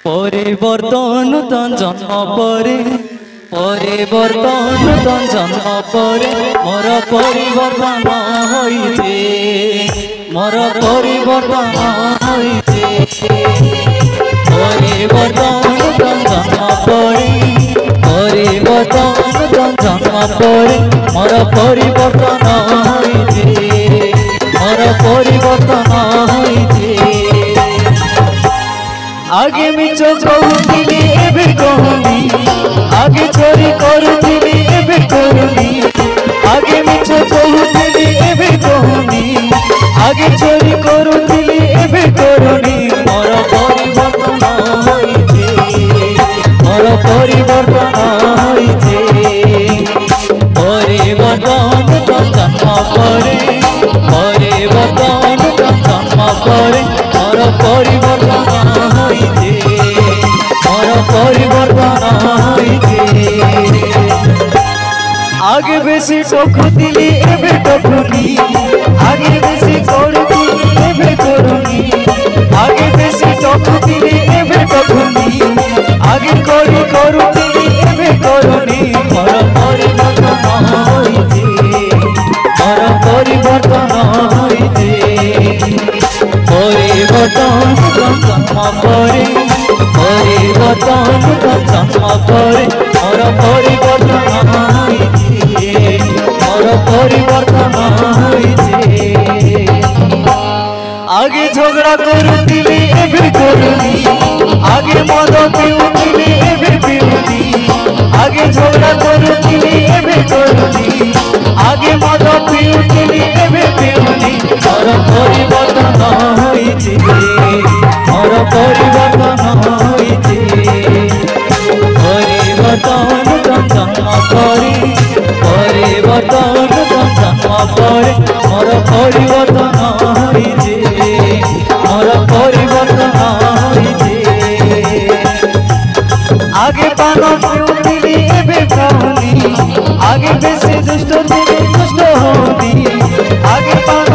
পরিবর্তন তন জন্ম পরে পরিবর্তন তন জন্ম পরে মোর পরিবর্তন হইছে মোর পরিবর্তন হইছে পরিবর্তন তন জন্ম পরে পরিবর্তন তন জন্ম পরে মোর পরিবর্তন হইছে মোর পরিবর্তন হইছে आगे मिछो कहूली एबे कहूली आगे चोरी करूली एबे करूली आगे मिछो कहूली एबे कहूली आगे चोरी करूली एबे करूली मोर परिवर्तन होइछे मोर परिवर्तन होइछे परिवर्तन जन्म परे परिवर्तन जन्म परे मोर परिवर्तन परिवर्तन आगे बेसी टकुली एबे टकुली आगे बेसी करुली एबे करुली आगे बेसी टकुली एबे टकुली आगे करी करुली एबे करुली मोर परिवर्तन होइछे मोर परिवर्तन होइछे परिवर्तन जन्म परे परिवर्तन जन्म परे मोर परिवर्तन होइछे मोर परिवर्तन होइछे आगे झगड़ा करुली एबे करुली आगे मद पिउली एबे पिउली आगे झगड़ा करुली एबे करुली आगे मद पिउली एबे पिउली मोर परिवर्तन होइछे मोर परिवर्तन होइछे परिवर्तन जन्म परे परिवर्तन जन्म परे मोर परिवर्तन होइछे मोर परिवर्तन होइछे आगे पान पिउली एबे खाउली आगे बेसी दुष्ट दिने दुष्ट होली आगे पान